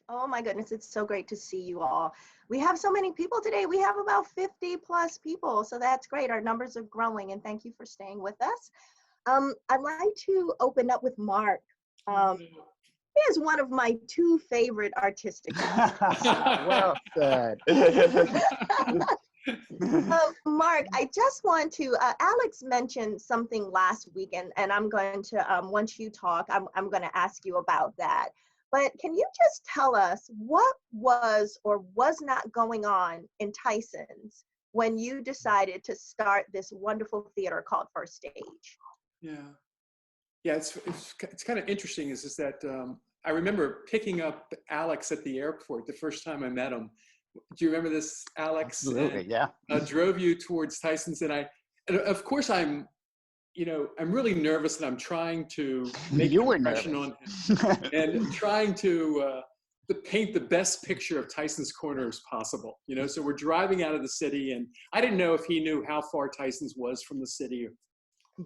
Oh my goodness, it's so great to see you all. We have so many people today. We have about 50 plus people, so that's great. Our numbers are growing, and thank you for staying with us. I'd like to open up with Mark. He is one of my two favorite artistic Well said. Mark, I just want to, Alex mentioned something last week, and I'm going to, once you talk, I'm going to ask you about that. But can you just tell us what was or was not going on in Tyson's when you decided to start this wonderful theater called First Stage? Yeah, it's kind of interesting is that I remember picking up Alex at the airport the first time I met him. Do you remember this, Alex? Absolutely, and, yeah. Drove you towards Tyson's, and of course I'm really nervous, and I'm trying to make an impression on him and trying to paint the best picture of Tyson's Corner as possible. So we're driving out of the city, and I didn't know if he knew how far Tyson's was from the city,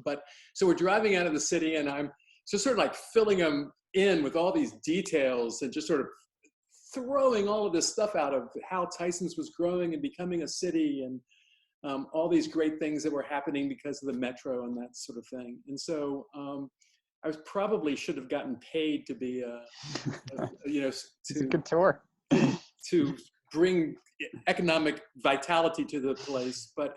but so we're driving out of the city, and I'm just sort of like filling him in with all these details and just sort of throwing all of this stuff out of how Tyson's was growing and becoming a city, and all these great things that were happening because of the metro and that sort of thing. And so I probably should have gotten paid to be It's a good tour. to bring economic vitality to the place. But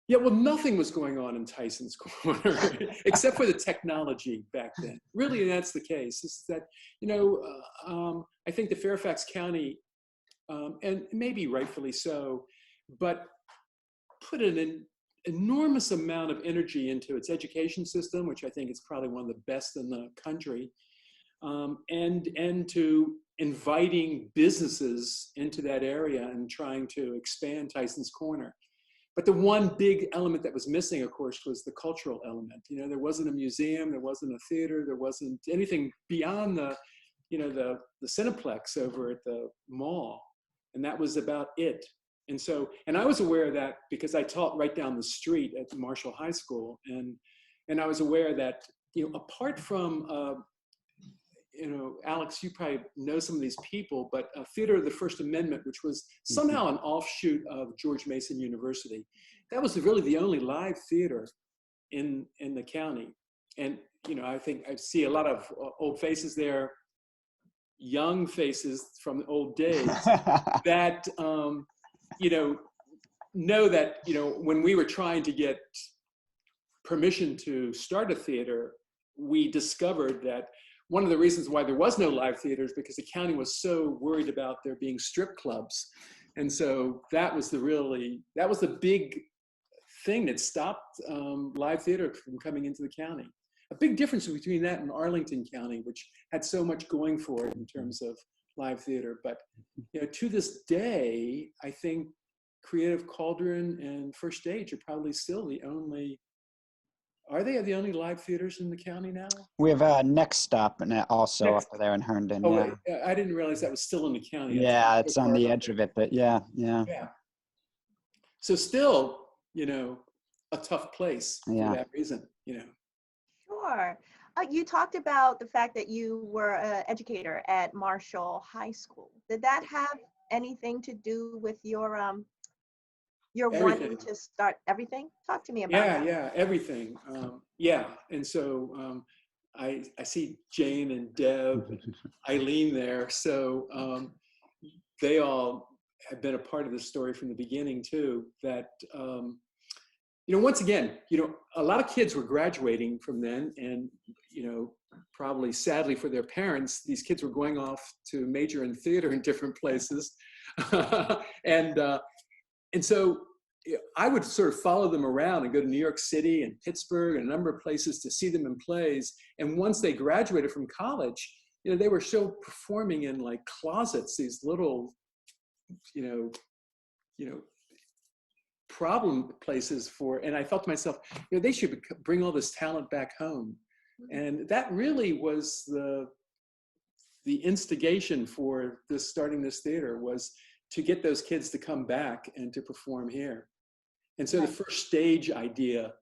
yeah, well, nothing was going on in Tyson's Corner except for the technology back then. Really, that's the case. Is that I think the Fairfax County, and maybe rightfully so, but put an enormous amount of energy into its education system, which I think is probably one of the best in the country, and to inviting businesses into that area and trying to expand Tyson's Corner. But the one big element that was missing, of course, was the cultural element. There wasn't a museum, there wasn't a theater, there wasn't anything beyond the Cineplex over at the mall. And that was about it. And I was aware of that because I taught right down the street at Marshall High School. And I was aware that, apart from, Alex, you probably know some of these people, but Theater of the First Amendment, which was somehow an offshoot of George Mason University, that was really the only live theater in the county. And, I think I see a lot of old faces there, young faces from the old days that, know that, when we were trying to get permission to start a theater, we discovered that one of the reasons why there was no live theater is because the county was so worried about there being strip clubs. And so that was the big thing that stopped live theater from coming into the county. A big difference between that and Arlington County, which had so much going for it in terms of live theater. But to this day, I think Creative Cauldron and First Stage are probably still the only. Are they the only live theaters in the county now? We have Next Stop and also up there in Herndon. Oh, yeah. Wait, I didn't realize that was still in the county. Yeah, it's on the edge of it, but yeah. So still, a tough place for that reason, Sure. You talked about the fact that you were an educator at Marshall High School. Did that have anything to do with your wanting to start everything? Talk to me about that. Yeah, everything. And so I see Jane and Deb and Eileen there. So they all have been a part of the story from the beginning too. That once again, a lot of kids were graduating from then, and probably sadly for their parents, these kids were going off to major in theater in different places, and so I would sort of follow them around and go to New York City and Pittsburgh and a number of places to see them in plays. And once they graduated from college, they were still performing in like closets, these little, problem places and I thought to myself, they should bring all this talent back home. And that really was the instigation for starting this theater, was to get those kids to come back and to perform here. And so the First Stage idea,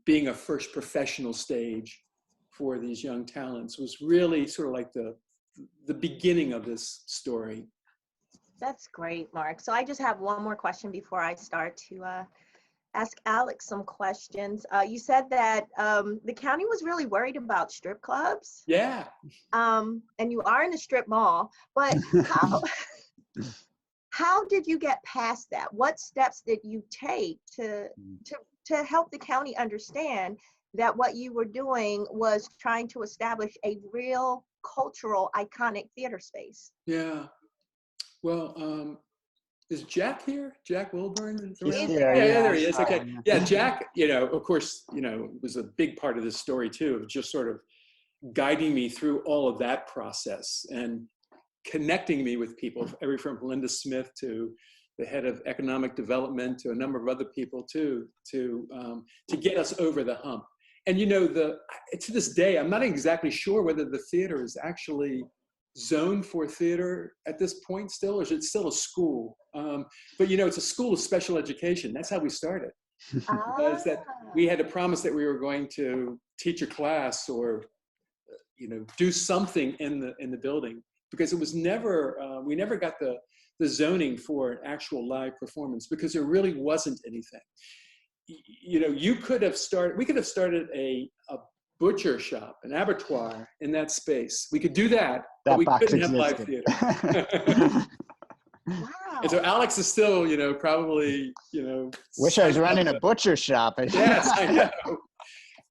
being a first professional stage for these young talents, was really sort of like the the beginning of this story. That's great, Mark. So I just have one more question before I start to ask Alex some questions. You said that the county was really worried about strip clubs. Yeah. And you are in the strip mall, but how did you get past that? What steps did you take to help the county understand that what you were doing was trying to establish a real cultural iconic theater space? Yeah. Well, is Jack here? Jack Wilburn? He's He's here, there. Yeah, there he is. sorry. Okay. Yeah, Jack, of course, was a big part of this story too, of just sort of guiding me through all of that process and connecting me with people, everything from Linda Smith to the head of economic development to a number of other people too, to get us over the hump. And to this day, I'm not exactly sure whether the theater is actually zoned for theater at this point still, or is it still a school? But it's a school of special education. That's how we started. Was that we had to promise that we were going to teach a class or do something in the building, because it was never we never got the zoning for an actual live performance, because there really wasn't anything. We could have started a butcher shop, an abattoir in that space. We could do that, but we couldn't have live theater. Wow. And so Alex is still, probably, Wish I was running a butcher shop. Yes, I know.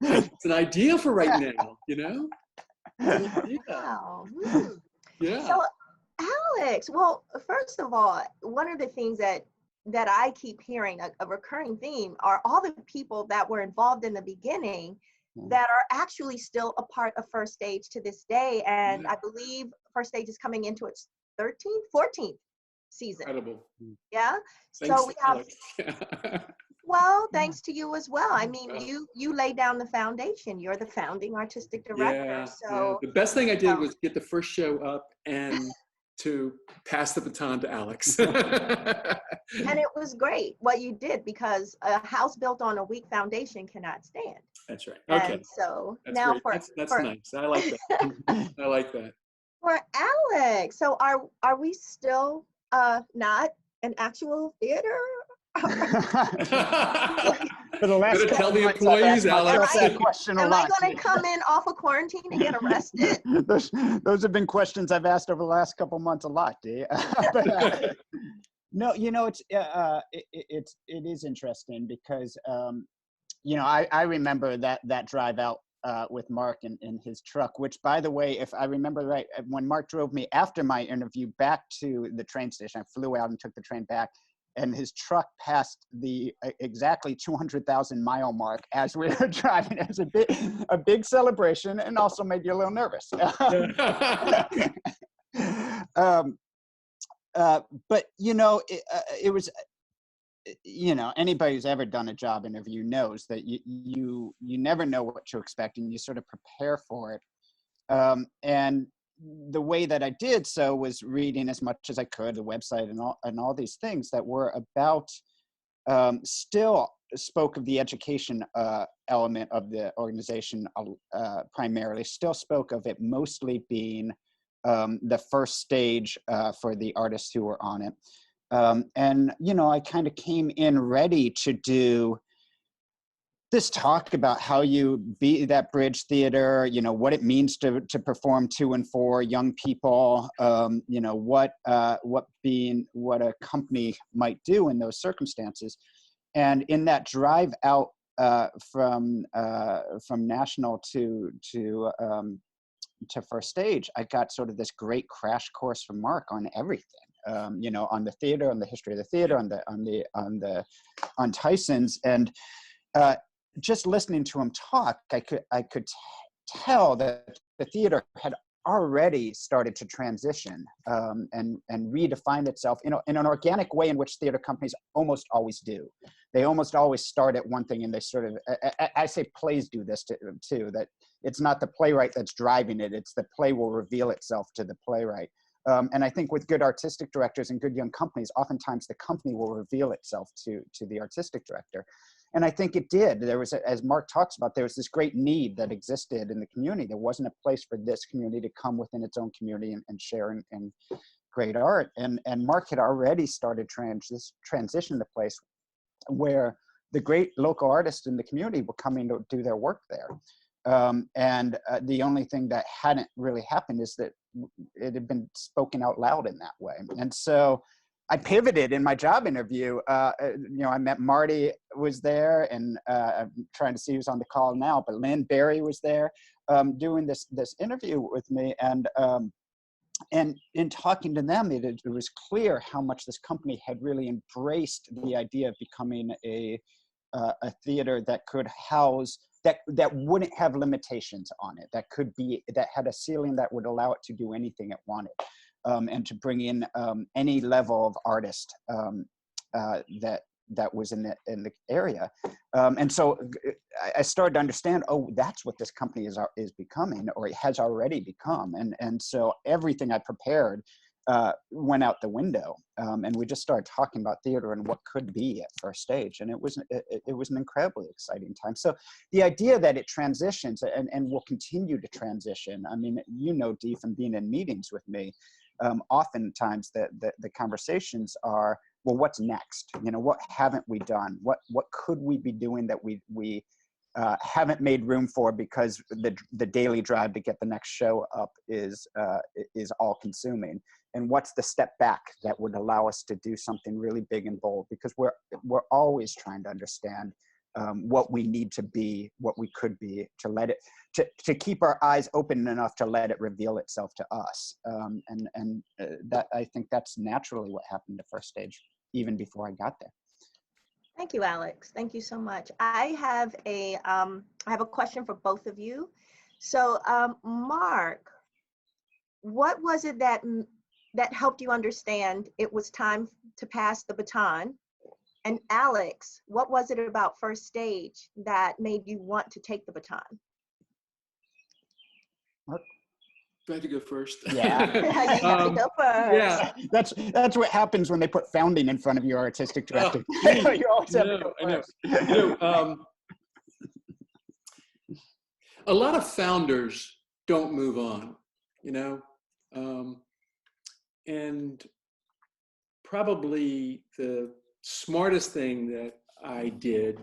It's an idea for right now, Wow. Yeah. So, Alex, well, first of all, one of the things that I keep hearing, a recurring theme, are all the people that were involved in the beginning that are actually still a part of First Stage to this day. And I believe First Stage is coming into its 14th season. Incredible. Yeah. Thanks, So we have, Alex. well, thanks to you as well. I mean, you laid down the foundation. You're the founding artistic director. Yeah, So the best thing I did was get the first show up and to pass the baton to Alex. and it was great what you did, because a house built on a weak foundation cannot stand. That's right. Okay. And so that's now great. That's nice. I like that. I like that. For Alex, so are we still not an actual theater? For the last Better tell the months, employees, I've asked Alex. that question a Am lot. I going to come in off of quarantine and get arrested? those have been questions I've asked over the last couple months a lot, Dee. But, no, it is interesting because I remember that drive out with Mark in his truck, which, by the way, if I remember right, when Mark drove me after my interview back to the train station, I flew out and took the train back, and his truck passed the exactly 200,000 mile mark as we were driving. It was a big celebration, and also made you a little nervous. But it was, anybody who's ever done a job interview knows that you never know what to expect, and you sort of prepare for it. And the way that I did so was reading as much as I could, the website and all these things that were about, still spoke of the education element of the organization primarily, still spoke of it mostly being the first stage for the artists who were on it. And, I kind of came in ready to do this talk about how you be that bridge theater, what it means to perform to and for young people, what a company might do in those circumstances. And in that drive out from National to First Stage, I got sort of this great crash course from Mark on everything. On the theater, on the history of the theater, on Tyson's, and just listening to him talk, I could tell that the theater had already started to transition and redefine itself in an organic way in which theater companies almost always do. They almost always start at one thing, and they sort of, I say plays do this too, that it's not the playwright that's driving it, it's the play will reveal itself to the playwright. And I think with good artistic directors and good young companies, oftentimes the company will reveal itself to the artistic director. And I think it did. There was, as Mark talks about, there was this great need that existed in the community. There wasn't a place for this community to come within its own community and share in great art. And Mark had already started transition to place where the great local artists in the community were coming to do their work there. The only thing that hadn't really happened is that it had been spoken out loud in that way. And so I pivoted in my job interview. I met Marty was there, and I'm trying to see who's on the call now, but Lynn Barry was there doing this interview with me. And in talking to them, it was clear how much this company had really embraced the idea of becoming a theater that could house, that wouldn't have limitations on it, that had a ceiling that would allow it to do anything it wanted. And to bring in any level of artist that was in the area. And so I started to understand, oh, that's what this company is becoming, or it has already become. And so everything I prepared went out the window. And we just started talking about theater and what could be at First Stage. And it was an incredibly exciting time. So the idea that it transitions and will continue to transition, I mean, Dee, from being in meetings with me, oftentimes the conversations are, well, what's next? What haven't we done? What could we be doing that we haven't made room for because the daily drive to get the next show up is all consuming? And what's the step back that would allow us to do something really big and bold? Because we're always trying to understand what we need to be, what we could be, to keep our eyes open enough to let it reveal itself to us. That, I think that's naturally what happened to First Stage, even before I got there. Thank you, Alex. Thank you so much. I have a question for both of you. So, Mark, what was it that helped you understand it was time to pass the baton? And Alex, what was it about First Stage that made you want to take the baton? Mark? Do I have to go first? Yeah. You have to go first. Yeah. That's what happens when they put founding in front of your artistic director. You always have to go first. A lot of founders don't move on, and probably the smartest thing that I did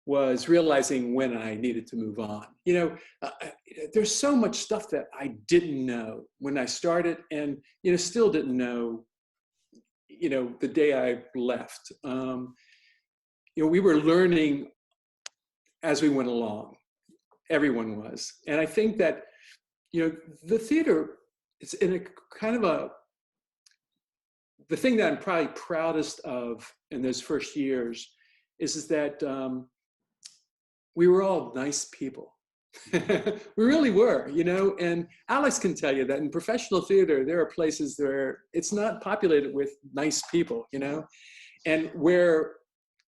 was realizing when I needed to move on. There's so much stuff that I didn't know when I started, and still didn't know, the day I left. We were learning as we went along. Everyone was, and I think that the theater is in a kind of the thing that I'm probably proudest of in those first years is that we were all nice people. We really were, and Alex can tell you that in professional theater, there are places where it's not populated with nice people, and where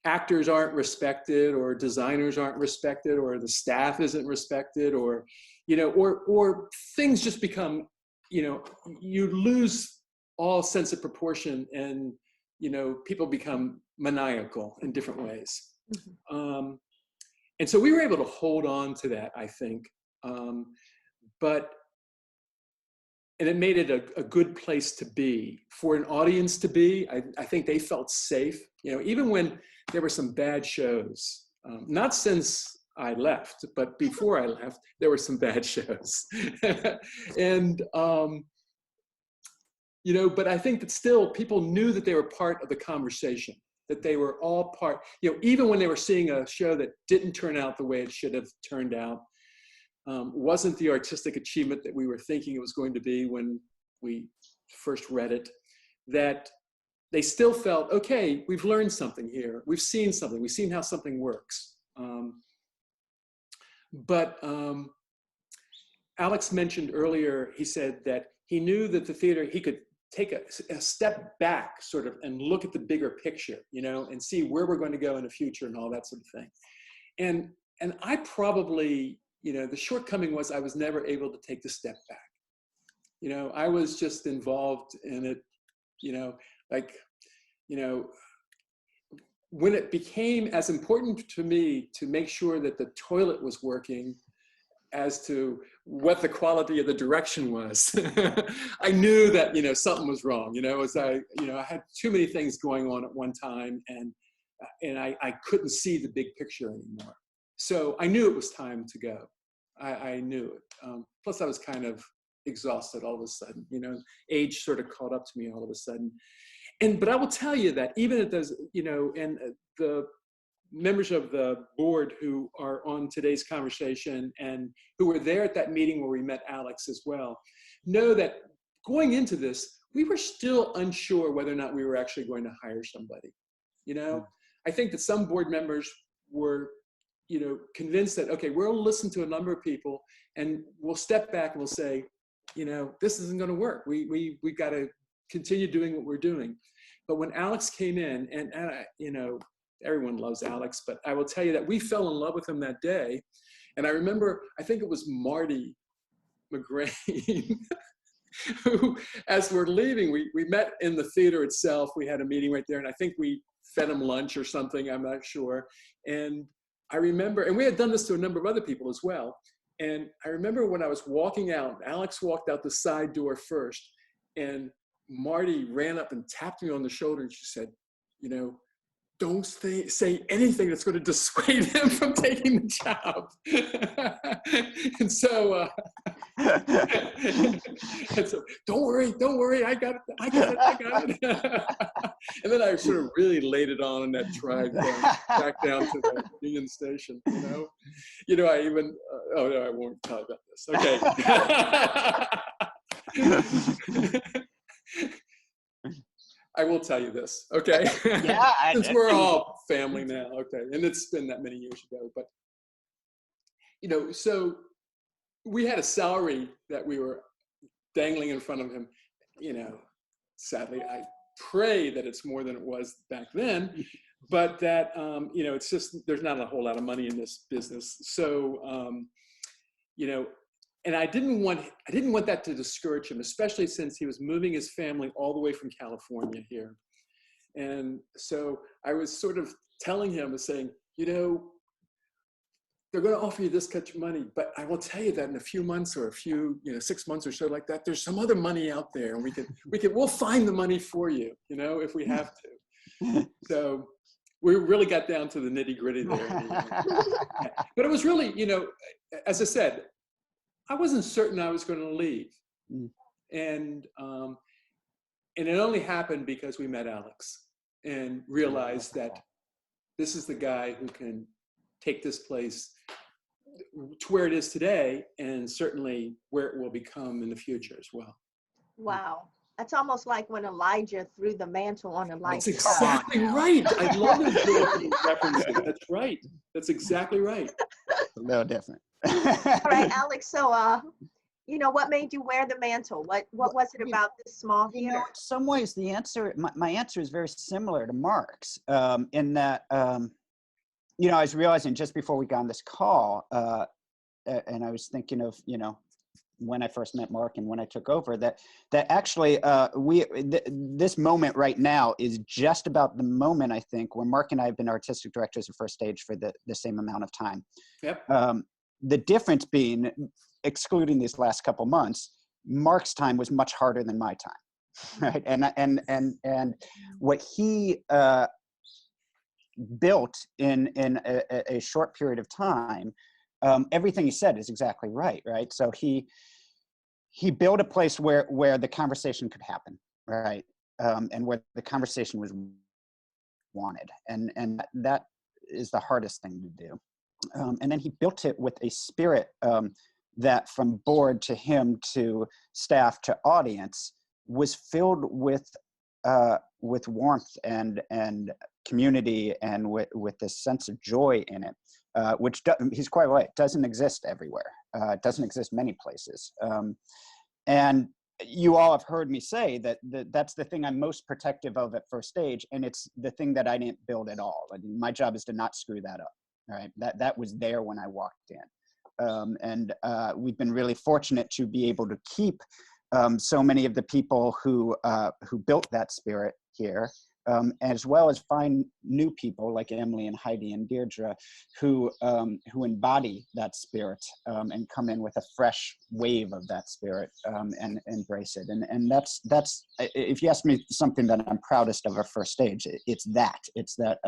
actors aren't respected, or designers aren't respected, or the staff isn't respected, or things just become, you lose all sense of proportion, and people become maniacal in different ways. Mm-hmm. And so we were able to hold on to that, I think, and it made it a good place to be for an audience to be. I think they felt safe, even when there were some bad shows, not since I left, but before I left, there were some bad shows. And, but I think that still people knew that they were part of the conversation, that they were all part, even when they were seeing a show that didn't turn out the way it should have turned out, wasn't the artistic achievement that we were thinking it was going to be when we first read it, that they still felt, okay, we've learned something here. We've seen something. We've seen how something works. But Alex mentioned earlier, he said that he knew that the theater, he could take a step back sort of and look at the bigger picture, and see where we're going to go in the future and all that sort of thing. And I probably, the shortcoming was I was never able to take the step back. I was just involved in it, when it became as important to me to make sure that the toilet was working as to what the quality of the direction was, I knew that, something was wrong. I had too many things going on at one time, and I couldn't see the big picture anymore. So I knew it was time to go. I knew it. Plus I was kind of exhausted all of a sudden, age sort of caught up to me all of a sudden. But I will tell you that even at those, and the members of the board who are on today's conversation and who were there at that meeting where we met Alex as well, know that going into this, we were still unsure whether or not we were actually going to hire somebody. I think that some board members were, convinced that, okay, we'll listen to a number of people and we'll step back and we'll say, this isn't going to work. We got to continue doing what we're doing. But when Alex came in, and everyone loves Alex, but I will tell you that we fell in love with him that day. And I remember, I think it was Marty McGrain, who, as we're leaving, we met in the theater itself. We had a meeting right there, and I think we fed him lunch or something, I'm not sure. And I remember, and we had done this to a number of other people as well. And I remember when I was walking out, Alex walked out the side door first, and Marty ran up and tapped me on the shoulder, and she said, don't say anything that's going to dissuade him from taking the job. And so, don't worry, I got it. And then I sort of really laid it on in that drive back down to the Union Station, I even, oh no, I won't tell you about this. Okay. I will tell you this, okay? Yeah. Since we're all family now, okay? And it's been that many years ago, but, so we had a salary that we were dangling in front of him. Sadly, I pray that it's more than it was back then, but that, it's just, there's not a whole lot of money in this business. So, and I didn't want that to discourage him, especially since he was moving his family all the way from California here. And so I was sort of telling him and saying, they're going to offer you this much money, but I will tell you that in a few months or 6 months or so like that, there's some other money out there, and we'll find the money for you, if we have to. So we really got down to the nitty gritty there. But it was really, as I said, I wasn't certain I was going to leave. And it only happened because we met Alex and realized that this is the guy who can take this place to where it is today, and certainly where it will become in the future as well. Wow. That's almost like when Elijah threw the mantle on Elijah. That's exactly right. I love those references. That's right. That's exactly right. A little different. All right, Alex. So, what made you wear the mantle? What was it about this small theater? In some ways, the answer, my answer is very similar to Mark's, in that, I was realizing just before we got on this call, and I was thinking of, when I first met Mark and when I took over, that actually this moment right now is just about the moment, I think, where Mark and I have been artistic directors of First Stage for the same amount of time. Yep. The difference being, excluding these last couple months, Mark's time was much harder than my time, right? And what he built in a short period of time, everything he said is exactly right? So he built a place where the conversation could happen, right? And where the conversation was wanted, and that is the hardest thing to do. And then he built it with a spirit that, from board to him to staff to audience, was filled with warmth and community, and with this sense of joy in it, which he's quite right, doesn't exist everywhere. It doesn't exist many places. And you all have heard me say that that's the thing I'm most protective of at First Stage, and it's the thing that I didn't build at all. My job is to not screw that up. Right, that was there when I walked in, and we've been really fortunate to be able to keep so many of the people who built that spirit here, as well as find new people like Emily and Heidi and Deidra who embody that spirit and come in with a fresh wave of that spirit and embrace it. And that's if you ask me something that I'm proudest of our first stage, it's that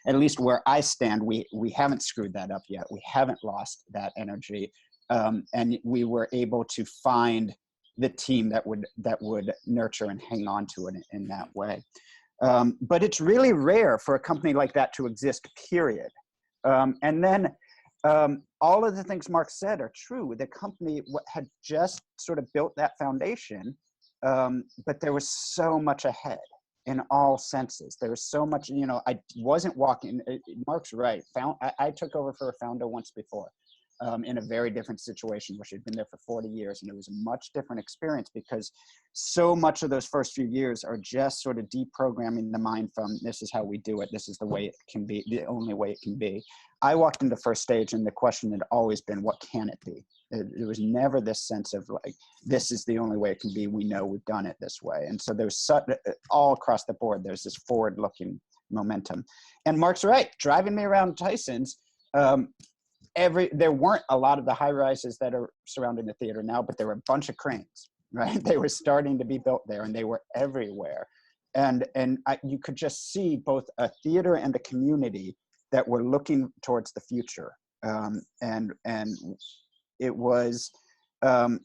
at least where I stand, we haven't screwed that up yet. We haven't lost that energy, and we were able to find the team that would nurture and hang on to it in that way. But it's really rare for a company like that to exist, period. And then all of the things Mark said are true. The company had just sort of built that foundation, but there was so much ahead in all senses. There was so much, I wasn't walking, Mark's right. I took over for a founder once before. In a very different situation where she'd been there for 40 years. And it was a much different experience because so much of those first few years are just sort of deprogramming the mind from this is how we do it. This is the way it can be, the only way it can be. I walked into first stage and the question had always been, what can it be? It was never this sense of like, this is the only way it can be. We know we've done it this way. And so there's all across the board, there's this forward looking momentum. And Mark's right, driving me around Tyson's, there weren't a lot of the high rises that are surrounding the theater now, but there were a bunch of cranes, right? They were starting to be built there and they were everywhere. And you could just see both a theater and a community that were looking towards the future. And it was, I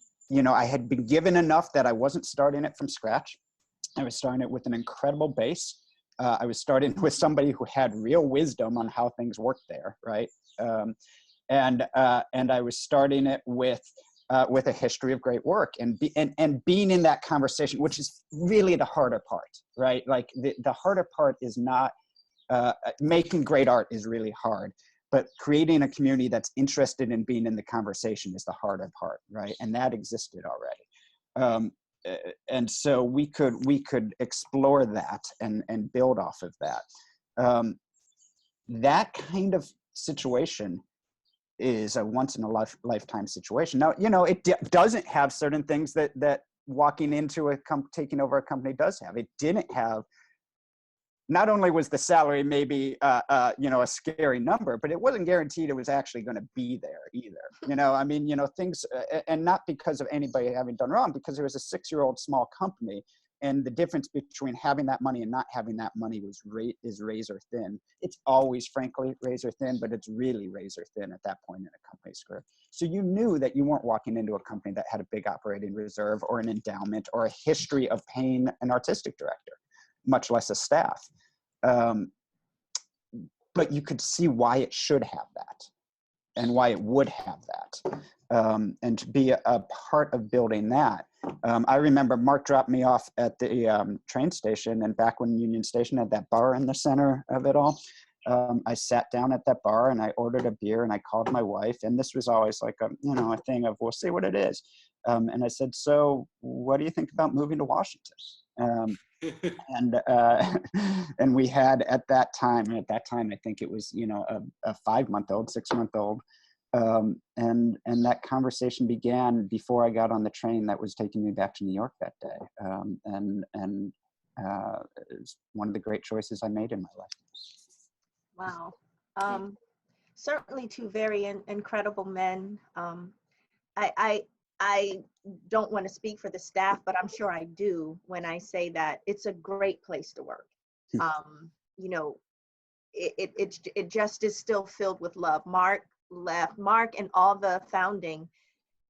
had been given enough that I wasn't starting it from scratch. I was starting it with an incredible base. I was starting with somebody who had real wisdom on how things worked there, right? And I was starting it with a history of great work and being in that conversation, which is really the harder part, right? Like the harder part is not making great art is really hard, but creating a community that's interested in being in the conversation is the harder part, right? And that existed already. And so we could explore that and build off of that. That kind of situation is a once in a lifetime situation. Now, it doesn't have certain things that walking into taking over a company does have. It didn't have, not only was the salary maybe, a scary number, but it wasn't guaranteed it was actually going to be there either. Things, and not because of anybody having done wrong, because it was a 6-year-old small company. And the difference between having that money and not having that money is razor thin. It's always, frankly, razor thin, but it's really razor thin at that point in a company's career. So you knew that you weren't walking into a company that had a big operating reserve or an endowment or a history of paying an artistic director, much less a staff. But you could see why it should have that and why it would have that. And to be a part of building that. I remember Mark dropped me off at the train station, and back when Union Station had that bar in the center of it all, I sat down at that bar and I ordered a beer and I called my wife, and this was always like a thing of, we'll see what it is. And I said, so what do you think about moving to Washington? And we had at that time, I think it was, a 5-month-old, 6-month-old. And that conversation began before I got on the train that was taking me back to New York that day. And it was one of the great choices I made in my life. Wow. Certainly two very incredible men. I don't want to speak for the staff, but I'm sure I do when I say that it's a great place to work. It just is still filled with love. Mark and all the founding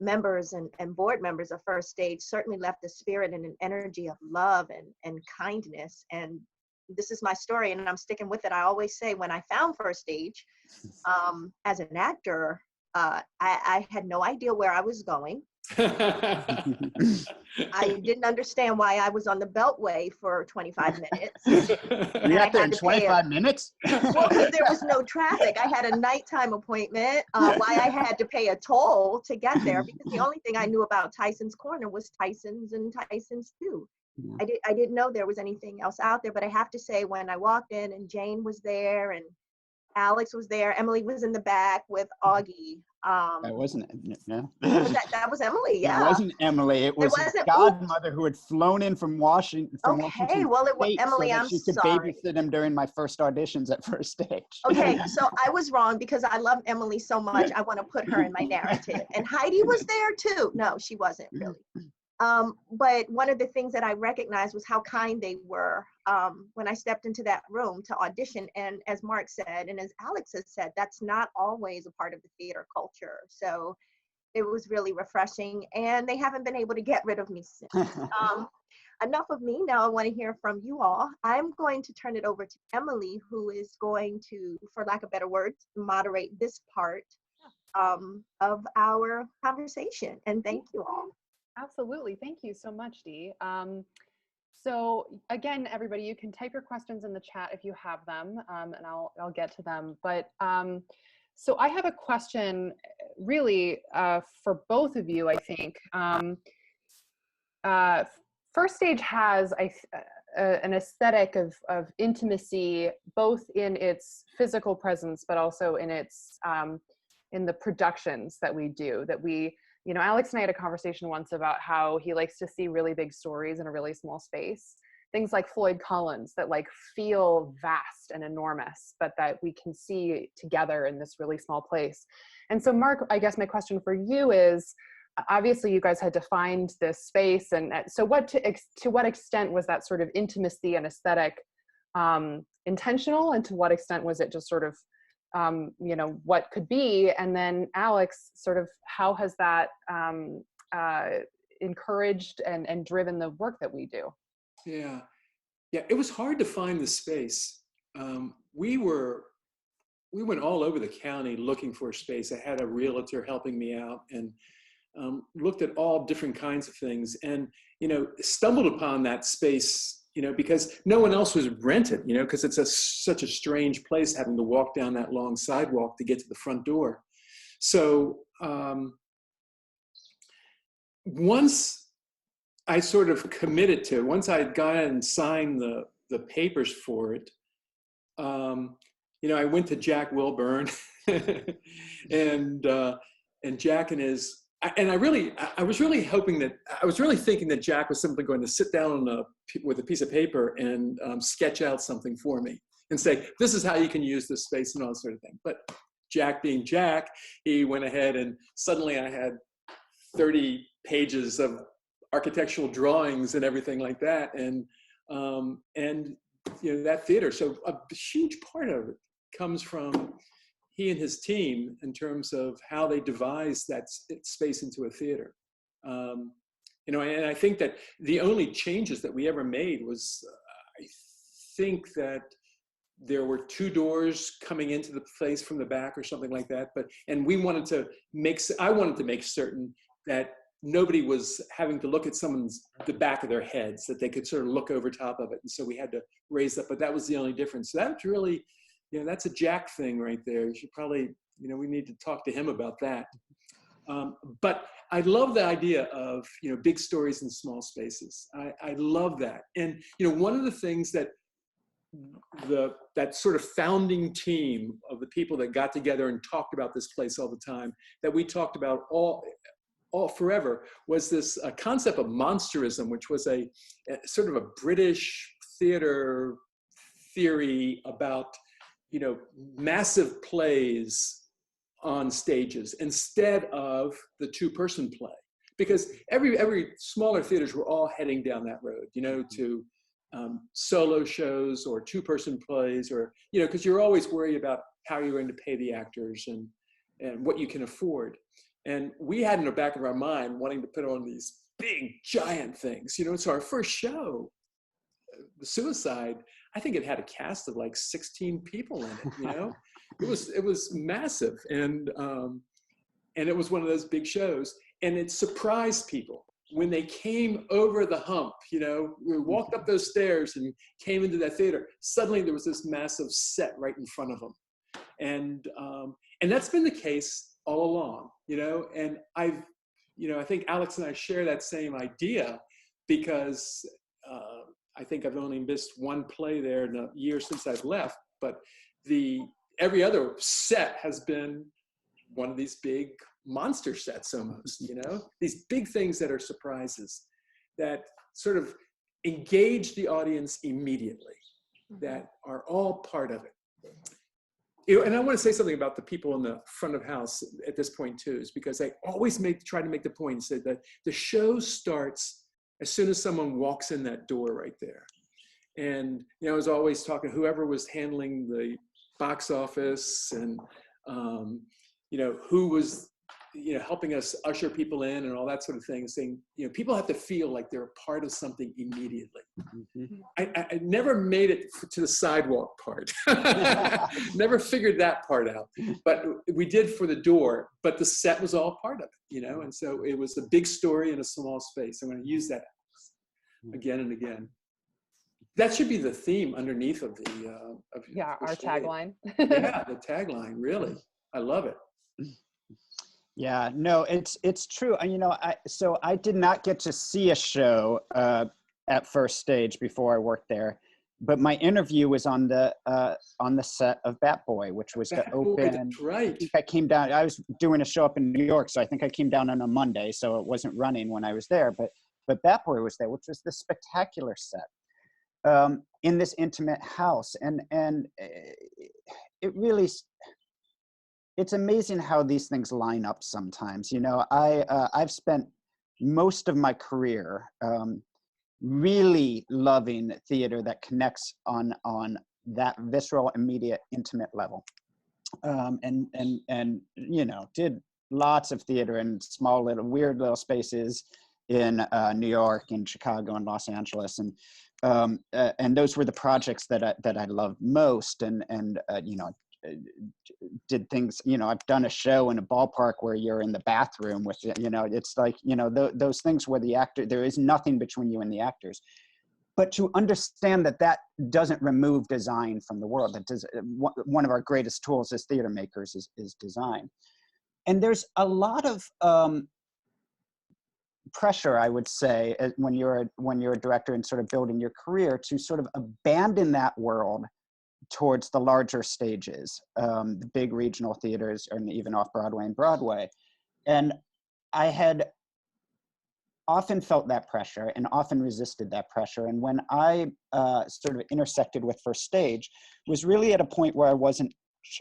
members and board members of First Stage certainly left a spirit and an energy of love and kindness. And this is my story, and I'm sticking with it. I always say when I found First Stage as an actor, I had no idea where I was going. I didn't understand why I was on the Beltway for 25 minutes. You got there in 25 minutes? Well, because there was no traffic. I had a nighttime appointment. Why I had to pay a toll to get there, because the only thing I knew about Tyson's Corner was Tyson's and Tyson's 2. I didn't know there was anything else out there. But I have to say, when I walked in and Jane was there and Alex was there, Emily was in the back with Augie, That wasn't no. That was Emily, It yeah. wasn't Emily. It was his godmother who had flown in from Washington Okay, well, it was State Emily. so that I'm she could sorry. babysit him during my first auditions at First Stage. Okay, so I was wrong because I love Emily so much. I want to put her in my narrative. And Heidi was there too. No, she wasn't really. But one of the things that I recognized was how kind they were when I stepped into that room to audition. And as Mark said, and as Alex has said, that's not always a part of the theater culture. So it was really refreshing, and they haven't been able to get rid of me since. Enough of me. Now I want to hear from you all. I'm going to turn it over to Emily, who is going to, for lack of better words, moderate this part of our conversation. And thank you all. Absolutely. Thank you so much, Dee. So again, everybody, you can type your questions in the chat if you have them, and I'll get to them. But so I have a question really for both of you, I think. First Stage has an aesthetic of intimacy, both in its physical presence, but also in its in the productions that we do. That we, you know, Alex and I had a conversation once about how he likes to see really big stories in a really small space. Things like Floyd Collins that like feel vast and enormous, but that we can see together in this really small place. And so Mark, I guess my question for you is, obviously you guys had defined this space, and so to what extent was that sort of intimacy and aesthetic intentional, and to what extent was it just sort of you know, what could be? And then Alex, sort of how has that encouraged and driven the work that we do? Yeah, it was hard to find the space. We went all over the county looking for a space. I had a realtor helping me out, and looked at all different kinds of things, and, you know, stumbled upon that space, you know, because no one else was rented, you know, because it's such a strange place having to walk down that long sidewalk to get to the front door. So once I sort of committed to, once I had gone and signed the papers for it, you know, I went to Jack Wilburn and Jack and his, and I was really hoping that, I was really thinking that Jack was simply going to sit down with a piece of paper and sketch out something for me and say, this is how you can use this space and all that sort of thing. But Jack being Jack, he went ahead and suddenly I had 30 pages of architectural drawings and everything like that. And you know, that theater. So a huge part of it comes from he and his team in terms of how they devised that space into a theater. You know, and I think that the only changes that we ever made was, I think that there were 2 doors coming into the place from the back or something like that. And we wanted to I wanted to make certain that nobody was having to look at the back of their heads, that they could sort of look over top of it. And so we had to raise that, but that was the only difference. So that's really, you know, that's a Jack thing right there. You should probably, you know, we need to talk to him about that. But I love the idea of, you know, big stories in small spaces. I love that. And, you know, one of the things that that sort of founding team of the people that got together and talked about this place all the time, that we talked about all forever, was this concept of monsterism, which was a sort of a British theater theory about, you know, massive plays on stages instead of the 2-person play, because every smaller theaters were all heading down that road, you know, to solo shows or 2-person plays, or, you know, because you're always worried about how you're going to pay the actors and what you can afford. And we had in the back of our mind wanting to put on these big giant things, you know. So our first show, The Suicide, I think it had a cast of like 16 people in it, you know. It was massive, and it was one of those big shows, and it surprised people when they came over the hump, you know. We walked up those stairs and came into that theater. Suddenly there was this massive set right in front of them, and that's been the case all along, you know. And I think Alex and I share that same idea, because I think I've only missed one play there in a year since I've left, but every other set has been one of these big monster sets almost, you know, these big things that are surprises that sort of engage the audience immediately, that are all part of it. And I want to say something about the people in the front of house at this point too, is because I always try to make the point say that the show starts as soon as someone walks in that door right there. And, you know, I was always talking, whoever was handling the box office and, you know, who was, you know, helping us usher people in and all that sort of thing, saying, you know, people have to feel like they're a part of something immediately. I never made it to the sidewalk part. Never figured that part out. But we did for the door, but the set was all part of it, you know? And so it was a big story in a small space. I'm going to use that again and again. That should be the theme underneath of the our tagline. Yeah, the tagline, really. I love it. Yeah, no, it's true. You know, so I did not get to see a show at First Stage before I worked there, but my interview was on the set of Bat Boy, which was to open. That's right. I think I came down. I was doing a show up in New York, so I think I came down on a Monday, so it wasn't running when I was there. But Bat Boy was there, which was this spectacular set in this intimate house, and it really. It's amazing how these things line up sometimes. You know, I've spent most of my career really loving theater that connects on that visceral, immediate, intimate level. And you know, did lots of theater in small little weird little spaces in New York and Chicago and Los Angeles, and those were the projects that I loved most. And you know, did things, you know, I've done a show in a ballpark where you're in the bathroom with, you know, it's like, you know, those things where the actor, there is nothing between you and the actors. But to understand that doesn't remove design from the world. That does, one of our greatest tools as theater makers is design. And there's a lot of pressure, I would say, when you're a director and sort of building your career, to sort of abandon that world towards the larger stages, the big regional theaters, and even off Broadway and Broadway. And I had often felt that pressure and often resisted that pressure. And when I sort of intersected with First Stage, was really at a point where I wasn't,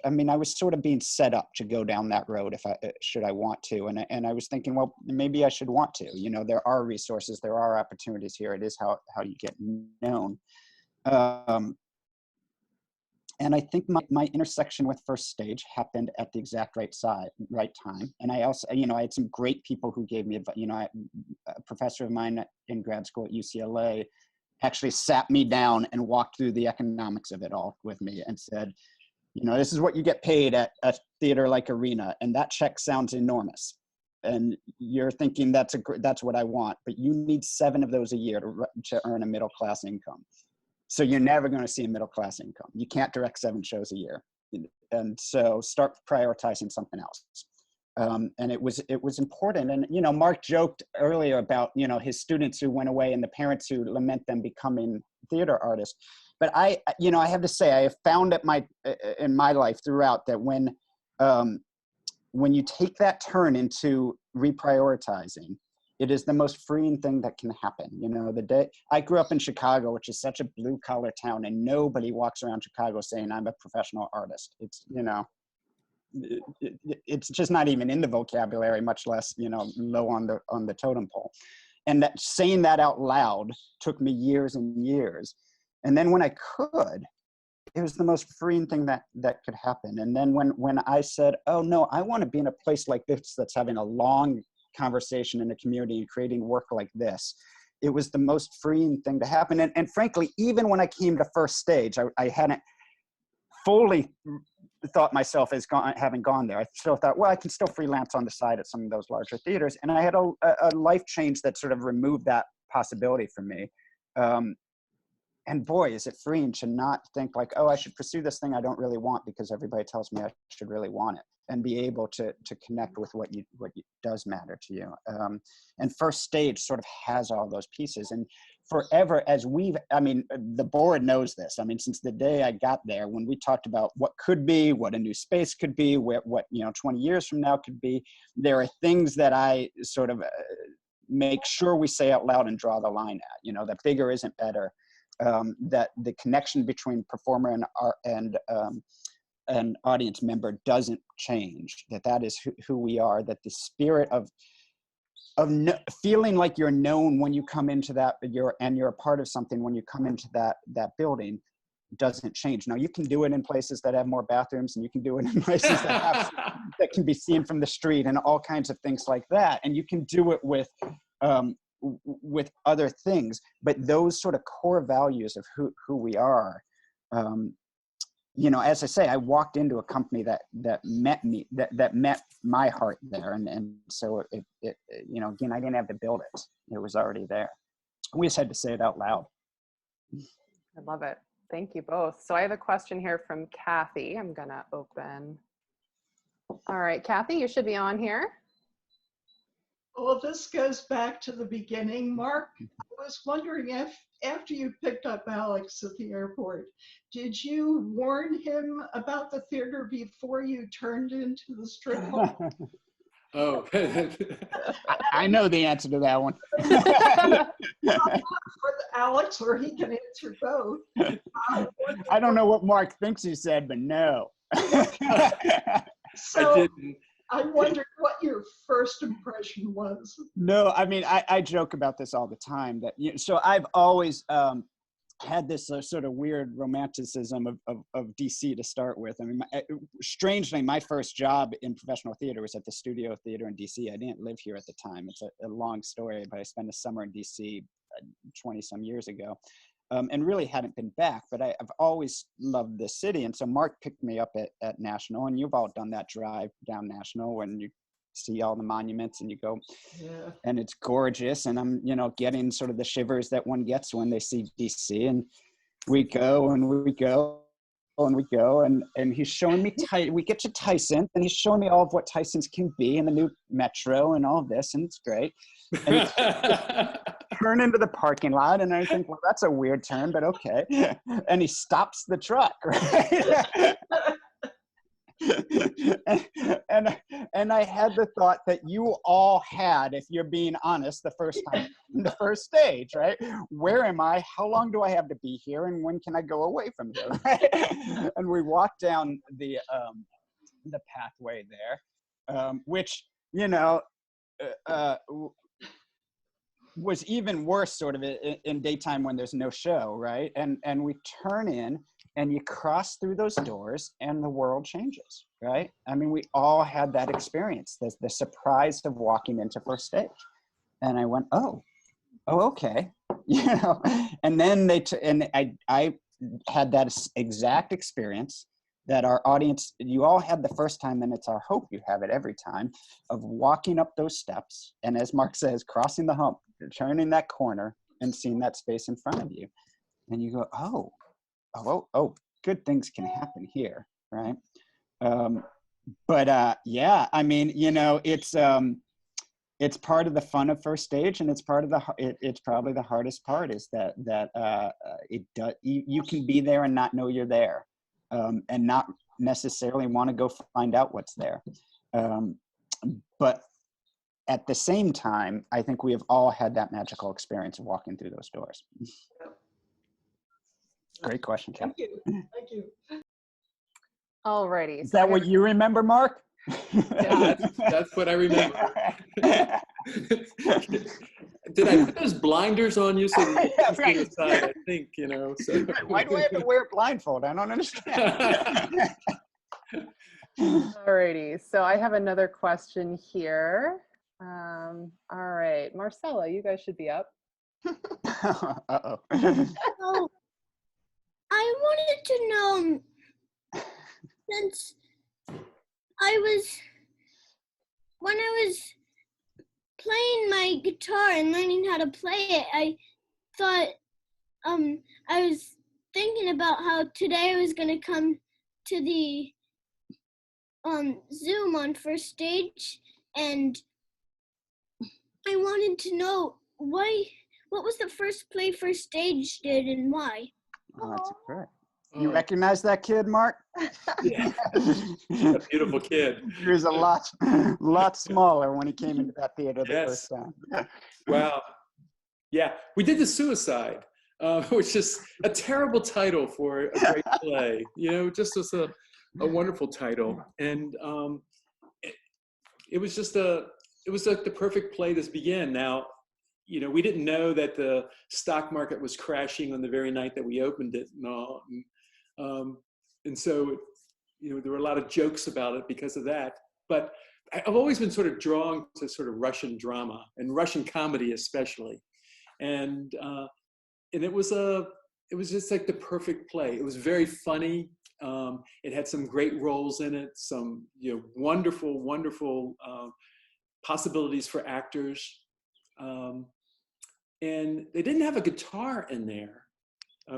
I mean, I was sort of being set up to go down that road if should I want to. And I was thinking, well, maybe I should want to. You know, there are resources, there are opportunities here. It is how you get known. And I think my intersection with First Stage happened at the exact right time. And I also, you know, I had some great people who gave me advice. You know, a professor of mine in grad school at UCLA actually sat me down and walked through the economics of it all with me and said, you know, this is what you get paid at a theater like Arena, and that check sounds enormous. And you're thinking that's what I want, but you need 7 of those a year to earn a middle-class income. So you're never going to see a middle-class income. You can't direct 7 shows a year. And so start prioritizing something else. And it was important. And, you know, Mark joked earlier about, you know, his students who went away and the parents who lament them becoming theater artists. But I have to say, I have found in my life throughout that when you take that turn into reprioritizing, it is the most freeing thing that can happen. You know, the day I grew up in Chicago, which is such a blue collar town, and nobody walks around Chicago saying I'm a professional artist. It's, you know, it's just not even in the vocabulary, much less, you know, low on the totem pole. And that saying that out loud took me years and years. And then when I could, it was the most freeing thing that could happen. And then when I said, oh no, I want to be in a place like this that's having a long conversation in the community and creating work like this, it was the most freeing thing to happen. And frankly, even when I came to First Stage, I hadn't fully thought myself as having gone there. I still thought, well, I can still freelance on the side at some of those larger theaters. And I had a life change that sort of removed that possibility from me. And boy, is it freeing to not think like, oh, I should pursue this thing I don't really want because everybody tells me I should really want it, and be able to connect with what does matter to you. And First Stage sort of has all those pieces. And forever, I mean, the board knows this. I mean, since the day I got there, when we talked about what could be, what a new space could be, what 20 years from now could be, there are things that I sort of make sure we say out loud and draw the line at, that bigger isn't better. That the connection between performer and audience member doesn't change, that is who we are, that the spirit of feeling like you're known when you come into that, you're a part of something when you come into that building doesn't change. Now you can do it in places that have more bathrooms, and you can do it in places that can be seen from the street, and all kinds of things like that. And you can do it with other things, but those sort of core values of who we are, as I say, I walked into a company that met me, that met my heart there. And so it again, I didn't have to build it. It was already there. We just had to say it out loud. I love it. Thank you both. So I have a question here from Kathy. I'm gonna open. All right, Kathy, you should be on here. Well, this goes back to the beginning. Mark, I was wondering if after you picked up Alex at the airport, did you warn him about the theater before you turned into the strip club? Oh. I know the answer to that one. For Alex, or he can answer both. I don't know what Mark thinks he said, but no. So, I didn't. I wondered what your first impression was. No, I mean, I joke about this all the time, that so I've always had this sort of weird romanticism of DC to start with. I mean, strangely, my first job in professional theater was at the Studio Theater in DC. I didn't live here at the time. It's a long story, but I spent a summer in DC 20 some years ago. And really hadn't been back, but I've always loved this city. And so Mark picked me up at National, and you've all done that drive down National when you see all the monuments and you go, Yeah. and it's gorgeous. And I'm, getting sort of the shivers that one gets when they see DC. And we go and we go and we go, and he's showing me, we get to Tyson, and he's showing me all of what Tyson's can be, and the new metro and all of this, and it's great. And turn into the parking lot, and I think, well, that's a weird turn, but okay. And he stops the truck, right? and I had the thought that you all had, if you're being honest, the first time, the first stage, right? Where am I? How long do I have to be here? And when can I go away from here? Right? And we walked down the pathway there, which, was even worse sort of in daytime when there's no show, right? And we turn in, and you cross through those doors, and the world changes, right? I mean, we all had that experience, the surprise of walking into first stage. And I went, oh, okay. And then I had that exact experience that our audience, you all had the first time, and it's our hope you have it every time, of walking up those steps. And as Mark says, crossing the hump, turning that corner, and seeing that space in front of you. And you go, oh, good things can happen here, right? Yeah, I mean, it's part of the fun of first stage, and it's part of it's probably the hardest part, is that you can be there and not know you're there, and not necessarily want to go find out what's there. But at the same time, I think we have all had that magical experience of walking through those doors. Great question, Kim. Thank you. Thank you. All righty. Is that what you remember, Mark? Yeah, that's what I remember. Did I put those blinders on you so that you could see inside? I think, so. Why do I have to wear a blindfold? I don't understand. Alrighty, so I have another question here. All right, Marcella, you guys should be up. Uh-oh. So, I wanted to know, since when I was playing my guitar and learning how to play it, I thought, I was thinking about how today I was going to come to the Zoom on first stage, and I wanted to know, why what was the first play First Stage did and why? Oh, that's great. You recognize that kid, Mark? Yeah. A beautiful kid. He was a lot smaller when he came into that theater the first time. Wow. Yeah, we did The Suicide, which is a terrible title for a great play. You know, just was a wonderful title, and it was just it was like the perfect play to begin. Now, you know, we didn't know that the stock market was crashing on the very night that we opened it, and all, and so, you know, there were a lot of jokes about it because of that. But I've always been sort of drawn to sort of Russian drama and Russian comedy especially. And it was just like the perfect play. It was very funny. It had some great roles in it, some, you know, wonderful possibilities for actors. And they didn't have a guitar in there,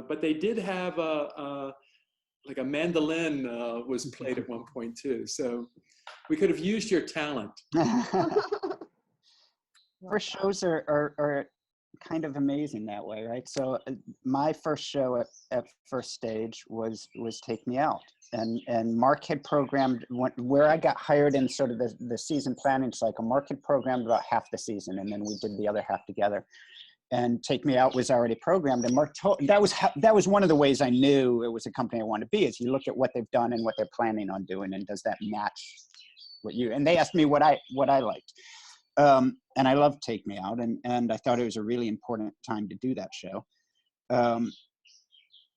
but they did have like a mandolin was played at one point too. So we could have used your talent. First shows are kind of amazing that way, right? So my first show at First Stage was Take Me Out, and Mark had programmed where I got hired in sort of the season planning cycle. Mark had programmed about half the season, and then we did the other half together. And Take Me Out was already programmed, and Mark told that was one of the ways I knew it was a company I wanted to be. Is you look at what they've done and what they're planning on doing, and does that match what you? And they asked me what I liked. And I loved Take Me Out, and I thought it was a really important time to do that show. And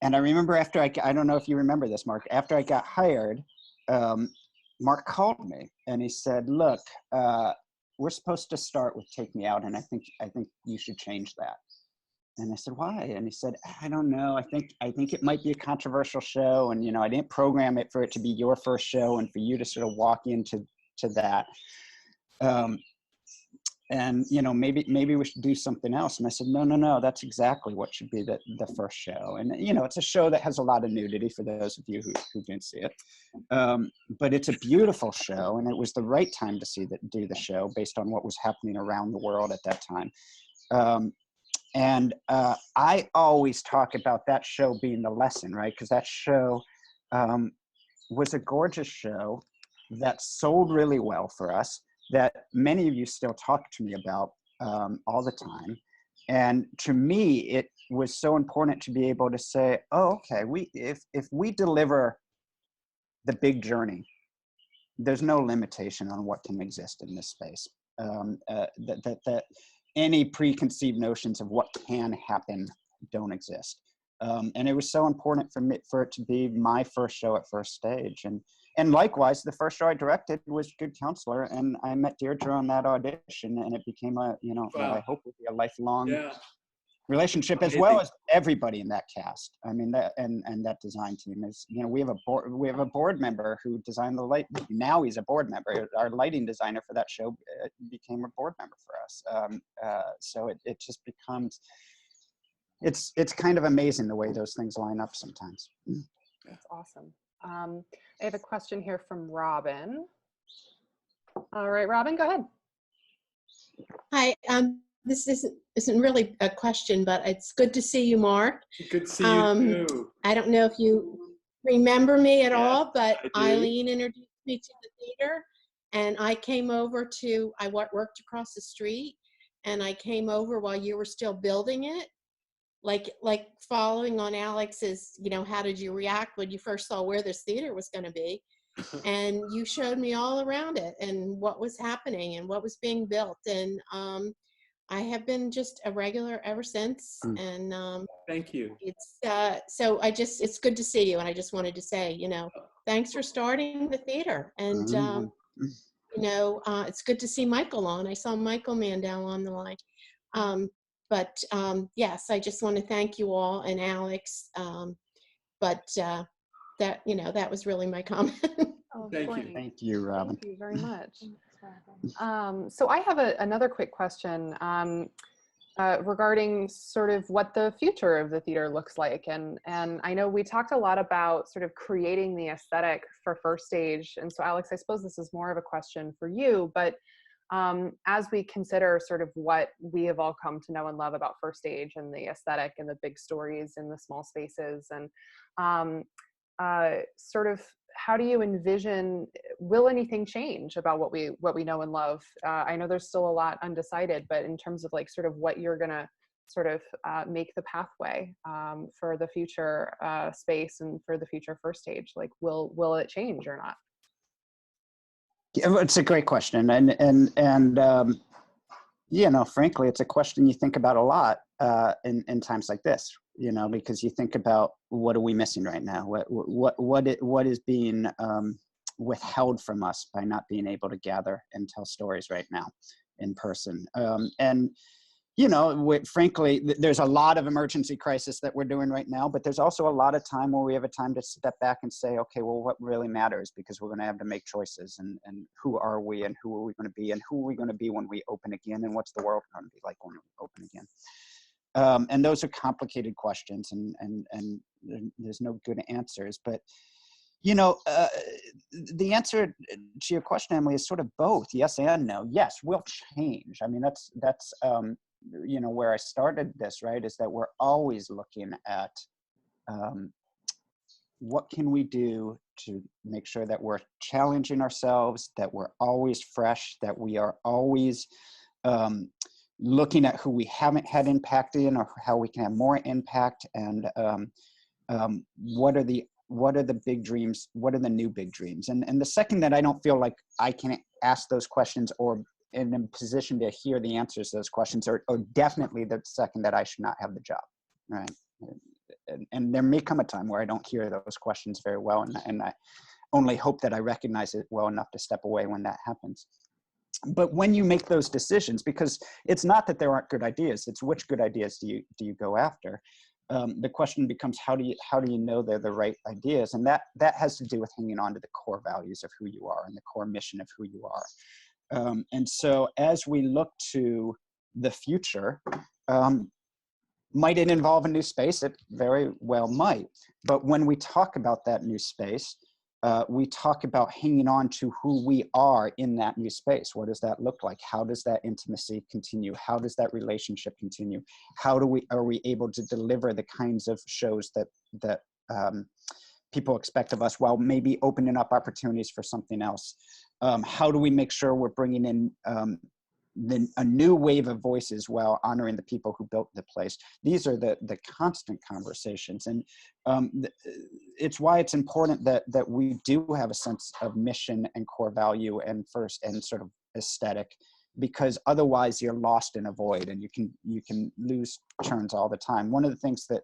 I remember after I don't know if you remember this, Mark, after I got hired, Mark called me and he said, look, we're supposed to start with Take Me Out, and I think you should change that. And I said, why? And he said, I don't know. I think it might be a controversial show, and, you know, I didn't program it for it to be your first show and for you to sort of walk into that. And, you know, maybe we should do something else. And I said, no, that's exactly what should be the first show. And, you know, it's a show that has a lot of nudity for those of you who didn't see it. But it's a beautiful show, and it was the right time to do the show based on what was happening around the world at that time. And I always talk about that show being the lesson, right? Because that show was a gorgeous show that sold really well for us, that many of you still talk to me about all the time. And to me, it was so important to be able to say, oh, okay, if we deliver the big journey, there's no limitation on what can exist in this space. That any preconceived notions of what can happen don't exist. And it was so important for it to be my first show at First Stage. And likewise, the first show I directed was Good Counselor, and I met Deidra on that audition, and it became a, you know, what I hope would be a lifelong relationship, as well as everybody in that cast. I mean, that and that design team is, you know, we have a board member who designed the light. Now he's a board member. Our lighting designer for that show became a board member for us. So it just becomes, it's kind of amazing the way those things line up sometimes. That's awesome. I have a question here from Robin. All right, Robin, go ahead. Hi, this isn't really a question, but it's good to see you, Mark. Good to see you too. I don't know if you remember me at all, but Eileen introduced me to the theater, and I came over I worked across the street, and I came over while you were still building it. Like following on Alex's, you know, how did you react when you first saw where this theater was going to be? And you showed me all around it and what was happening and what was being built. And I have been just a regular ever since. And thank you. It's so it's good to see you. And I just wanted to say, you know, thanks for starting the theater. And you know, it's good to see Michael on. I saw Michael Mandel on the line. But yes, I just want to thank you all and Alex. But that, you know, that was really my comment. Oh, thank you. Thank you, Robin. Thank you very much. So I have another quick question regarding sort of what the future of the theater looks like. And I know we talked a lot about sort of creating the aesthetic for First Stage. And so Alex, I suppose this is more of a question for you, but as we consider sort of what we have all come to know and love about First Stage and the aesthetic and the big stories in the small spaces, and sort of how do you envision, will anything change about what we know and love? I know there's still a lot undecided, but in terms of like sort of what you're gonna sort of make the pathway for the future space and for the future First Stage, like will it change or not? Yeah, it's a great question, and you know, frankly, it's a question you think about a lot in times like this. You know, because you think about what are we missing right now? What is being withheld from us by not being able to gather and tell stories right now in person? And you know, frankly, there's a lot of emergency crisis that we're doing right now, but there's also a lot of time where we have a time to step back and say, okay, well, what really matters? Because we're going to have to make choices, and who are we, and who are we going to be, and who are we going to be when we open again, and what's the world going to be like when we open again? And those are complicated questions, and there's no good answers. But you know, the answer to your question, Emily, is sort of both yes and no. Yes, we'll change. I mean, that's you know, where I started this, right, is that we're always looking at what can we do to make sure that we're challenging ourselves, that we're always fresh, that we are always looking at who we haven't had impact in, or how we can have more impact, and what are the big dreams? What are the new big dreams? And the second that I don't feel like I can ask those questions or in a position to hear the answers to those questions, or definitely the second that I should not have the job, right? And there may come a time where I don't hear those questions very well, and I only hope that I recognize it well enough to step away when that happens. But when you make those decisions, because it's not that there aren't good ideas, it's which good ideas do you go after. The question becomes, how do you know they're the right ideas? And that has to do with hanging on to the core values of who you are and the core mission of who you are. And so as we look to the future, might it involve a new space? It very well might. But when we talk about that new space, we talk about hanging on to who we are in that new space. What does that look like? How does that intimacy continue? How does that relationship continue? How are we able to deliver the kinds of shows that people expect of us, while maybe opening up opportunities for something else? How do we make sure we're bringing in a new wave of voices while honoring the people who built the place? These are the constant conversations, and it's why it's important that we do have a sense of mission and core value and sort of aesthetic, because otherwise you're lost in a void, and you can lose turns all the time. One of the things that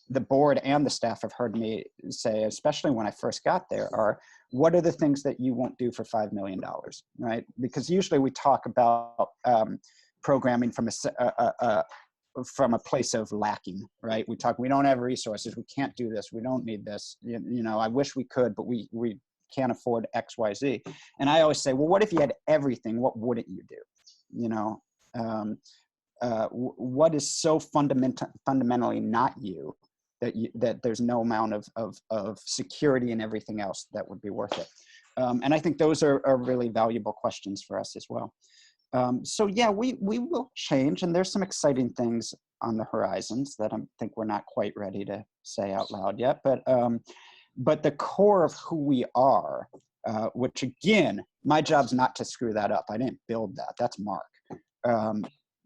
the board and the staff have heard me say, especially when I first got there, are what are the things that you won't do for $5 million, right? Because usually we talk about programming from a place of lacking, right? We don't have resources, we can't do this, we don't need this, you know, I wish we could, but we can't afford X, Y, Z. And I always say, well, what if you had everything? What wouldn't you do? You know, what is so fundamentally not you that there's no amount of security and everything else that would be worth it? And I think those are really valuable questions for us as well. So yeah, we will change, and there's some exciting things on the horizons that I think we're not quite ready to say out loud yet. But the core of who we are, which again, my job's not to screw that up. I didn't build that. That's Mark.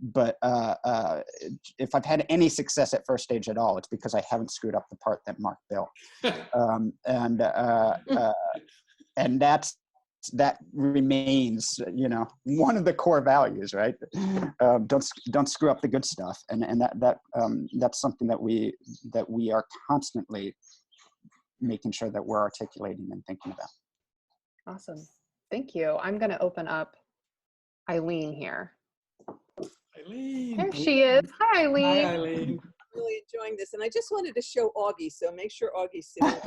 But if I've had any success at First Stage at all, it's because I haven't screwed up the part that Mark built. And that remains, you know, one of the core values, right? Don't screw up the good stuff, and that's something that we are constantly making sure that we're articulating and thinking about. Awesome, thank you. I'm going to open up Eileen here. Eileen. There she is. Hi, Eileen. Hi, Eileen. I'm really enjoying this, and I just wanted to show Augie, so make sure Augie's sitting.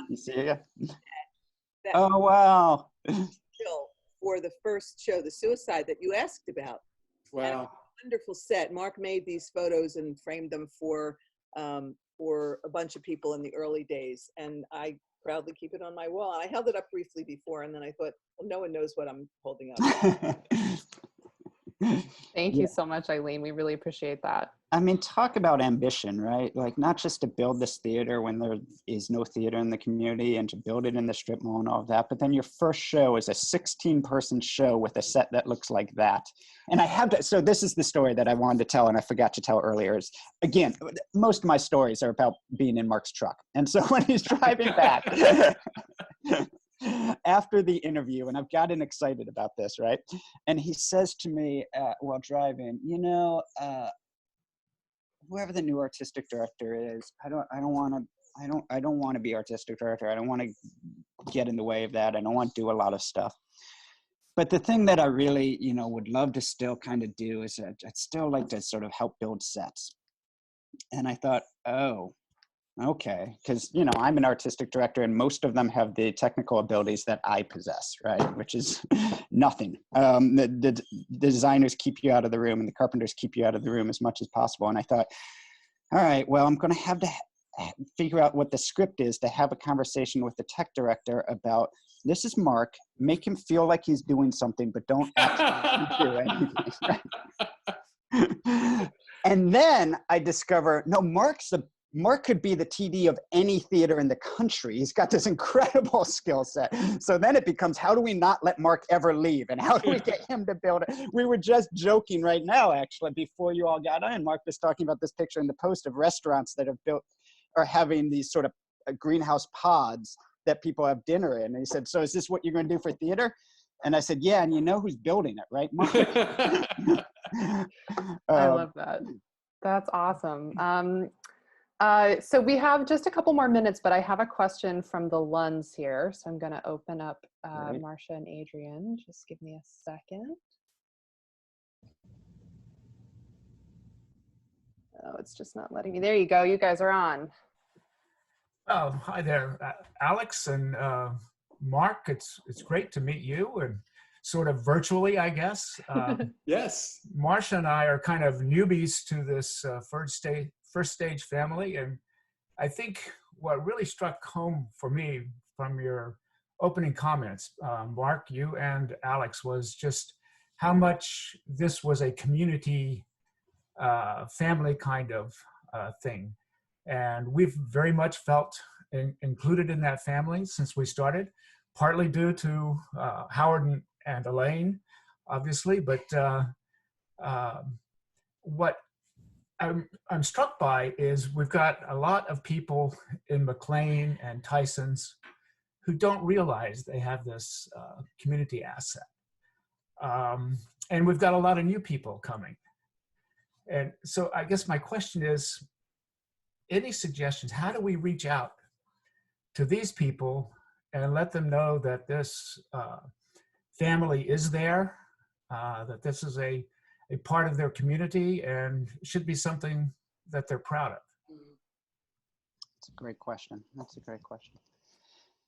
You see it? That Oh, wow. for the first show, the suicide that you asked about. Wow. Wonderful set. Mark made these photos and framed them for a bunch of people in the early days, and I proudly keep it on my wall. I held it up briefly before, and then I thought Well, no one knows what I'm holding up. Thank you so much, Eileen. We really appreciate that. I mean, talk about ambition, right? Like, not just to build this theater when there is no theater in the community and to build it in the strip mall and all of that, but then your first show is a 16-person show with a set that looks like that. And I have to, so this is the story that I wanted to tell and I forgot to tell earlier is, again, most of my stories are about being in Mark's truck. And so when he's driving back, after the interview, and I've gotten excited about this, right? And he says to me while driving, you know, whoever the new artistic director is, I don't want to be artistic director. I don't want to get in the way of that. I don't want to do a lot of stuff. But the thing that I really, you know, would love to still kind of do is I'd still like to sort of help build sets. And I thought, oh, okay, because, you know, I'm an artistic director and most of them have the technical abilities that I possess, right? Which is nothing. The designers keep you out of the room and the carpenters keep you out of the room as much as possible. And I thought, all right, well, I'm going to have to figure out what the script is to have a conversation with the tech director about, this is Mark, make him feel like he's doing something, but don't actually do anything. Right? And then I discover, no, Mark could be the TD of any theater in the country. He's got this incredible skill set. So then it becomes, how do we not let Mark ever leave? And how do we get him to build it? We were just joking right now, actually, before you all got on. Mark was talking about this picture in the Post of restaurants that have built, are having these sort of greenhouse pods that people have dinner in. And he said, so is this what you're going to do for theater? And I said, yeah, and you know who's building it, right, Mark? I love that. That's awesome. So we have just a couple more minutes, but I have a question from the Lunds here. So I'm going to open up Marcia and Adrian. Just give me a second. Oh, it's just not letting me. There you go. You guys are on. Oh, hi there, Alex and Mark. It's great to meet you, and sort of virtually, I guess. Yes. Marcia and I are kind of newbies to this first stage family, and I think what really struck home for me from your opening comments, Mark, you and Alex, was just how much this was a community family kind of thing. And we've very much felt included in that family since we started, partly due to Howard and Elaine, obviously, but what I'm struck by is we've got a lot of people in McLean and Tyson's who don't realize they have this community asset. And we've got a lot of new people coming. And so I guess my question is, any suggestions? How do we reach out to these people and let them know that this family is there, that this is a part of their community and should be something that they're proud of? That's a great question. That's a great question.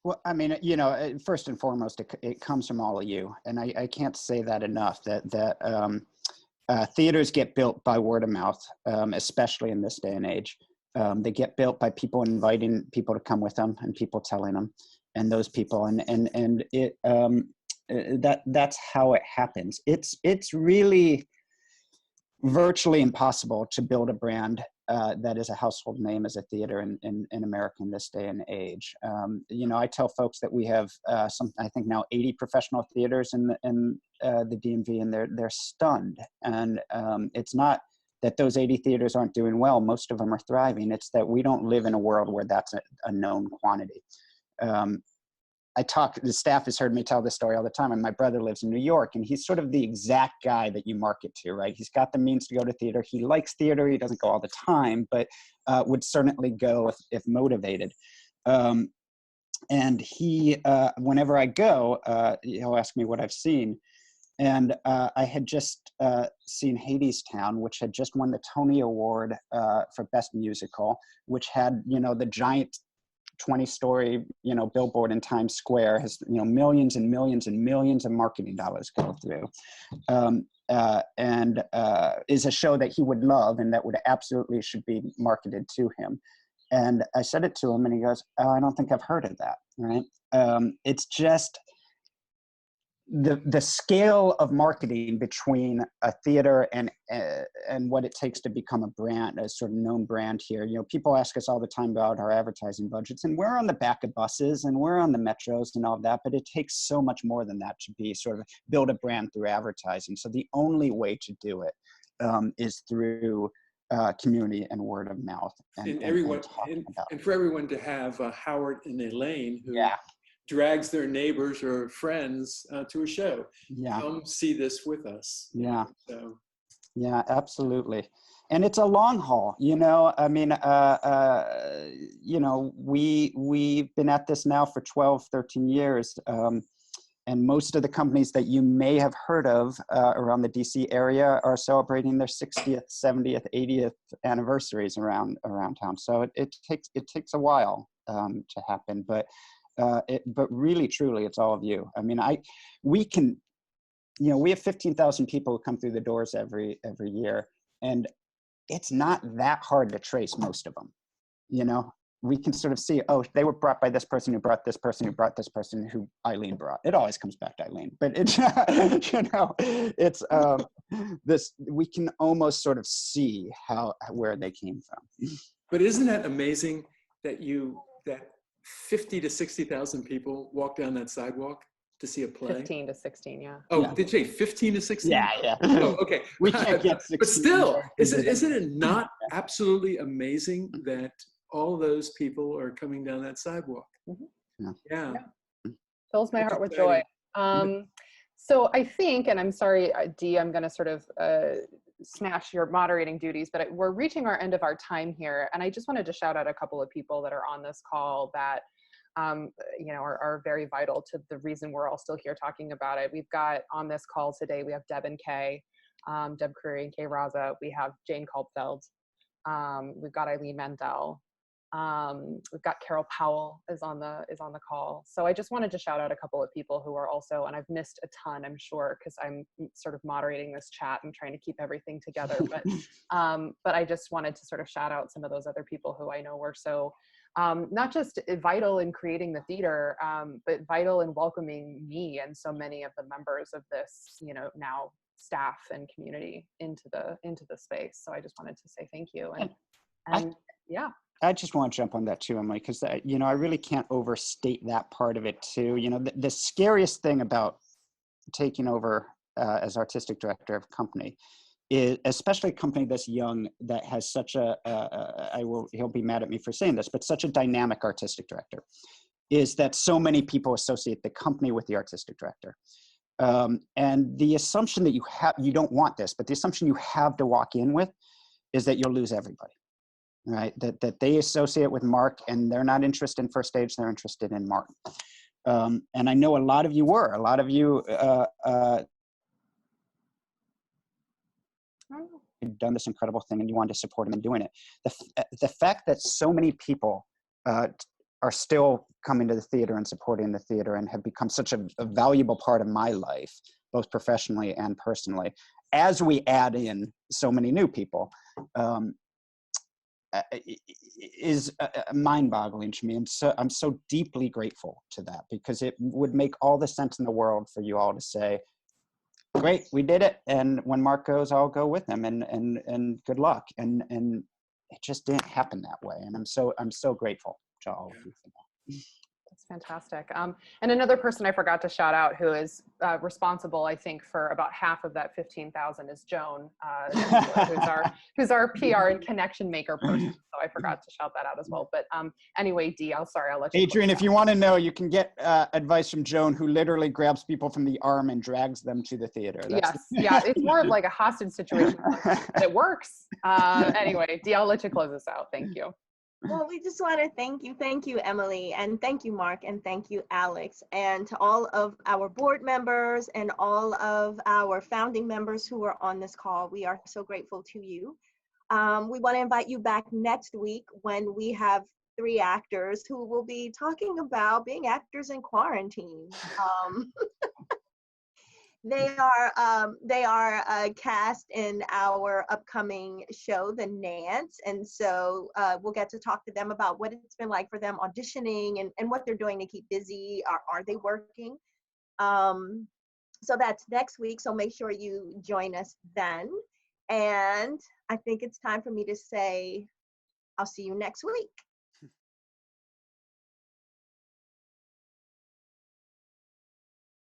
Well, I mean, you know, first and foremost, it comes from all of you. And I can't say that enough, that theaters get built by word of mouth, especially in this day and age. They get built by people inviting people to come with them and people telling them, and those people, and it that's how it happens. It's really virtually impossible to build a brand that is a household name as a theater in America in this day and age. You know, I tell folks that we have I think now 80 professional theaters in the DMV, and they're stunned. And it's not that those 80 theaters aren't doing well. Most of them are thriving. It's that we don't live in a world where that's a known quantity. The staff has heard me tell this story all the time, and my brother lives in New York, and he's sort of the exact guy that you market to, right? He's got the means to go to theater. He likes theater. He doesn't go all the time, but would certainly go if motivated. And he, whenever I go, he'll ask me what I've seen. And I had just seen Hadestown, which had just won the Tony Award for Best Musical, which had, you know, the giant 20-story, you know, billboard in Times Square, has, you know, millions and millions and millions of marketing dollars go through, and is a show that he would love and that would absolutely should be marketed to him. And I said it to him, and he goes, "Oh, I don't think I've heard of that." Right? It's just, the scale of marketing between a theater and what it takes to become a brand, a sort of known brand here. You know, people ask us all the time about our advertising budgets, and we're on the back of buses and we're on the metros and all of that, but it takes so much more than that to be sort of build a brand through advertising. So the only way to do it is through community and word of mouth. And everyone, and for everyone to have Howard and Elaine who drags their neighbors or friends to a show. Come see this with us. So. Yeah, absolutely. And it's a long haul, you know. I mean, you know, we've been at this now for 12, 13 years. And most of the companies that you may have heard of around the DC area are celebrating their 60th, 70th, 80th anniversaries around town. So it takes a while to happen, but really, truly, it's all of you. I mean, we can, you know, we have 15,000 people who come through the doors every year, and it's not that hard to trace most of them. You know, we can sort of see, oh, they were brought by this person who brought this person who brought this person who Eileen brought. It always comes back to Eileen, but it's, you know, it's this, we can almost sort of see where they came from. But isn't that amazing that that 50 to 60,000 people walk down that sidewalk to see a play? 15 to 16, yeah. Oh, yeah. did you say 15 to 16? Yeah. Oh, okay. We can't get 16. But still, isn't it not absolutely amazing that all those people are coming down that sidewalk? Mm-hmm. Yeah. Fills my heart with joy. So I think, and I'm sorry, Dee, I'm going to sort of snatch your moderating duties, but we're reaching our end of our time here. And I just wanted to shout out a couple of people that are on this call that, you know, are very vital to the reason we're all still here talking about it. We've got on this call today, we have Deb and Kay, Deb Curry and Kay Raza. We have Jane Kalbfeld. We've got Eileen Mandel. We've got Carol Powell is on the call. So I just wanted to shout out a couple of people who are also, and I've missed a ton, I'm sure, because I'm sort of moderating this chat and trying to keep everything together. But I just wanted to sort of shout out some of those other people who I know were so not just vital in creating the theater, but vital in welcoming me and so many of the members of this, you know, now staff and community into the space. So I just wanted to say thank you. And yeah. I just want to jump on that too, Emily, because you know, I really can't overstate that part of it too. You know, the scariest thing about taking over as artistic director of a company is, especially a company this young that has such he'll be mad at me for saying this, but such a dynamic artistic director, is that so many people associate the company with the artistic director. And the assumption that you don't want this, but the assumption you have to walk in with is that you'll lose everybody. Right, that they associate with Mark, and they're not interested in First Stage, they're interested in Mark. And I know a lot of you have done this incredible thing and you wanted to support him in doing it. The fact that so many people are still coming to the theater and supporting the theater and have become such a valuable part of my life, both professionally and personally, as we add in so many new people, is mind-boggling to me. And so I'm so deeply grateful to that, because it would make all the sense in the world for you all to say, great, we did it, and when Mark goes, I'll go with him, and good luck. And it just didn't happen that way, and I'm so grateful to all of you for that. That's fantastic. And another person I forgot to shout out who is responsible, I think, for about half of that 15,000 is Joan, who's our PR and connection maker person. So I forgot to shout that out as well. But anyway, Dee, I'll let you. Adrian, if you want to know, you can get advice from Joan, who literally grabs people from the arm and drags them to the theater. Yeah, it's more of like a hostage situation. It works. Anyway, Dee, I'll let you close this out. Thank you. Well, we just want to thank you, Emily, and thank you, Mark, and thank you, Alex, and to all of our board members and all of our founding members who are on this call. We are so grateful to you. We want to invite you back next week when we have 3 actors who will be talking about being actors in quarantine. They are cast in our upcoming show, The Nance, and so we'll get to talk to them about what it's been like for them auditioning and what they're doing to keep busy. Are they working? So that's next week. So make sure you join us then. And I think it's time for me to say, I'll see you next week.